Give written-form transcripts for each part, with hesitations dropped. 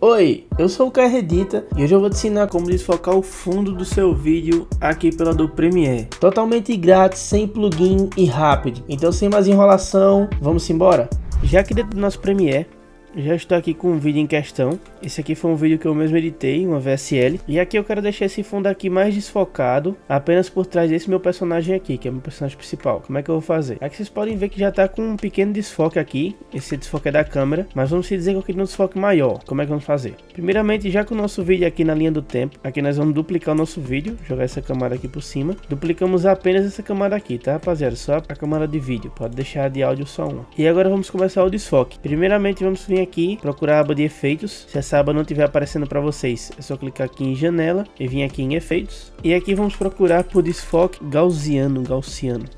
Oi, eu sou o Caio Edita e hoje eu vou te ensinar como desfocar o fundo do seu vídeo aqui pela Adobe Premiere. Totalmente grátis, sem plugin e rápido. Então sem mais enrolação, vamos embora? Já aqui dentro do nosso Premiere, já estou aqui com um vídeo em questão. Esse aqui foi um vídeo que eu mesmo editei, uma VSL. E aqui eu quero deixar esse fundo aqui mais desfocado, apenas por trás desse meu personagem aqui, que é meu personagem principal. Como é que eu vou fazer? Aqui vocês podem ver que já está com um pequeno desfoque aqui. Esse desfoque é da câmera, mas vamos dizer que eu queria um desfoque maior. Como é que vamos fazer? Primeiramente, já com o nosso vídeo aqui na linha do tempo, aqui nós vamos duplicar o nosso vídeo, jogar essa camada aqui por cima. Duplicamos apenas essa camada aqui, tá, rapaziada? Só a camada de vídeo, pode deixar de áudio só uma. E agora vamos começar o desfoque. Primeiramente, vamos vir aqui, procurar a aba de efeitos. Se essa aba não estiver aparecendo para vocês, é só clicar aqui em janela e vir aqui em efeitos. E aqui vamos procurar por desfoque gaussiano.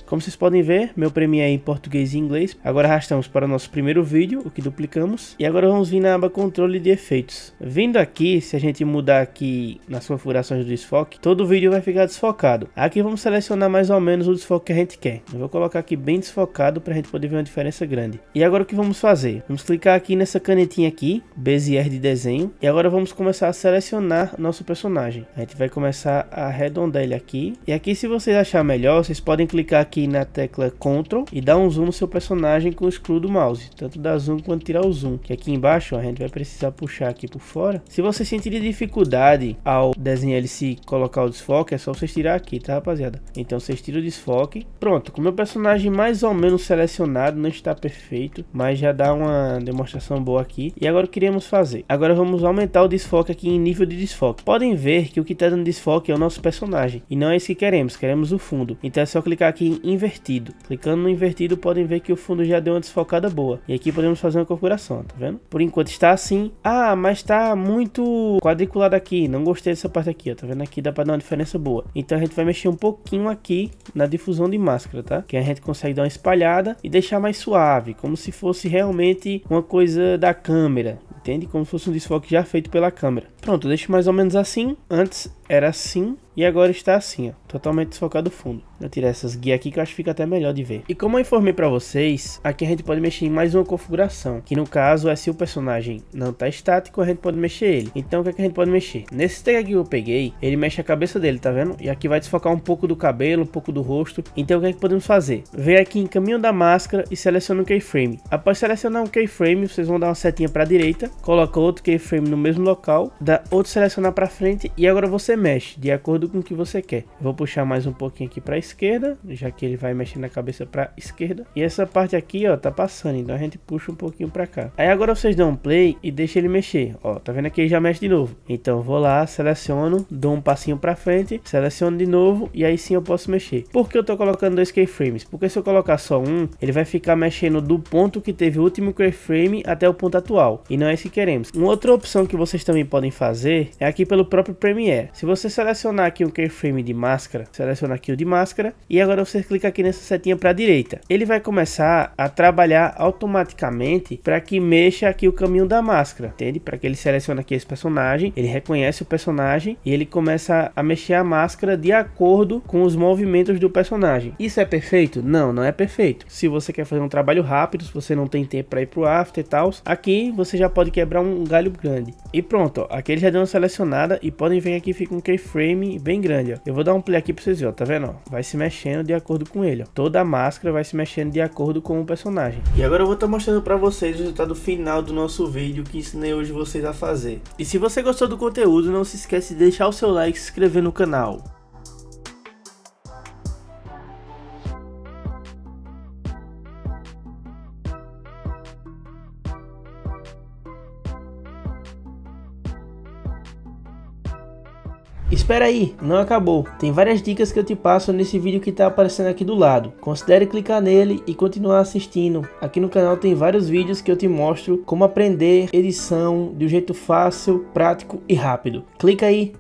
Como vocês podem ver, meu Premiere é em português e inglês. Agora arrastamos para o nosso primeiro vídeo, o que duplicamos. E agora vamos vir na aba controle de efeitos. Vindo aqui, se a gente mudar aqui nas configurações do desfoque, todo o vídeo vai ficar desfocado. Aqui vamos selecionar mais ou menos o desfoque que a gente quer. Eu vou colocar aqui bem desfocado para a gente poder ver uma diferença grande. E agora o que vamos fazer? Vamos clicar aqui nessa canetinha aqui, Bezier de desenho, e agora vamos começar a selecionar nosso personagem. A gente vai começar a arredondar ele aqui, e aqui, se vocês acharem melhor, vocês podem clicar aqui na tecla Ctrl e dar um zoom no seu personagem com o scroll do mouse, tanto dar zoom quanto tirar o zoom, que aqui embaixo ó, a gente vai precisar puxar aqui por fora. Se vocês sentirem dificuldade ao desenhar ele se colocar o desfoque, é só vocês tirar aqui, tá, rapaziada? Então vocês tiram o desfoque. Pronto, com o meu personagem mais ou menos selecionado, não está perfeito, mas já dá uma demonstração boa aqui. E agora o que queremos fazer? Agora vamos aumentar o desfoque aqui em nível de desfoque. Podem ver que o que está dando desfoque é o nosso personagem, e não é isso que queremos o fundo. Então é só clicar aqui em invertido. Clicando no invertido, podem ver que o fundo já deu uma desfocada boa. E aqui podemos fazer uma configuração, tá vendo? Por enquanto está assim. Ah, mas está muito quadriculado aqui, não gostei dessa parte aqui, ó. Tá vendo? Aqui dá para dar uma diferença boa. Então a gente vai mexer um pouquinho aqui na difusão de máscara, tá? Que a gente consegue dar uma espalhada e deixar mais suave, como se fosse realmente uma coisa da câmera, entende? Como se fosse um desfoque já feito pela câmera. Pronto, deixo mais ou menos assim. Antes era assim e agora está assim, ó, totalmente desfocado o fundo. Eu tirei essas guias aqui que eu acho que fica até melhor de ver. E como eu informei para vocês, aqui a gente pode mexer em mais uma configuração, que no caso é se o personagem não tá estático, a gente pode mexer ele. Então o que é que a gente pode mexer? Nesse tag aqui que eu peguei, ele mexe a cabeça dele, tá vendo? E aqui vai desfocar um pouco do cabelo, um pouco do rosto. Então o que é que podemos fazer? Vem aqui em caminho da máscara e seleciona um keyframe. Após selecionar um keyframe, vocês vão dar uma setinha para a direita, coloca outro keyframe no mesmo local, dá outro selecionar para frente e agora você mexe de acordo com o que você quer. Eu vou puxar mais um pouquinho aqui para a esquerda, já que ele vai mexer na cabeça para a esquerda. E essa parte aqui, ó, tá passando, então a gente puxa um pouquinho para cá. Aí agora vocês dão um play e deixa ele mexer. Ó, tá vendo aqui? Ele já mexe de novo. Então eu vou lá, seleciono, dou um passinho para frente, seleciono de novo e aí sim eu posso mexer. Por que eu tô colocando dois keyframes? Porque se eu colocar só um, ele vai ficar mexendo do ponto que teve o último keyframe até o ponto atual. E não é isso que queremos. Uma outra opção que vocês também podem fazer é aqui pelo próprio Premiere. Se você selecionar aqui um keyframe de máscara, seleciona aqui o de máscara e agora você clica aqui nessa setinha para a direita. Ele vai começar a trabalhar automaticamente para que mexa aqui o caminho da máscara, entende? Para que ele selecione aqui esse personagem, ele reconhece o personagem e ele começa a mexer a máscara de acordo com os movimentos do personagem. Isso é perfeito? Não, não é perfeito. Se você quer fazer um trabalho rápido, se você não tem tempo para ir pro after e tal, aqui você já pode quebrar um galho grande. E pronto, ó, aqui ele já deu uma selecionada e podem ver aqui fica um keyframe bem grande, ó. Eu vou dar um play aqui para vocês verem, ó, tá vendo? Ó? Vai se mexendo de acordo com ele, ó. Toda a máscara vai se mexendo de acordo com o personagem. E agora eu vou estar mostrando para vocês o resultado final do nosso vídeo que ensinei hoje vocês a fazer. E se você gostou do conteúdo, não se esquece de deixar o seu like e se inscrever no canal. Espera aí, não acabou. Tem várias dicas que eu te passo nesse vídeo que está aparecendo aqui do lado. Considere clicar nele e continuar assistindo. Aqui no canal tem vários vídeos que eu te mostro como aprender edição de um jeito fácil, prático e rápido. Clica aí.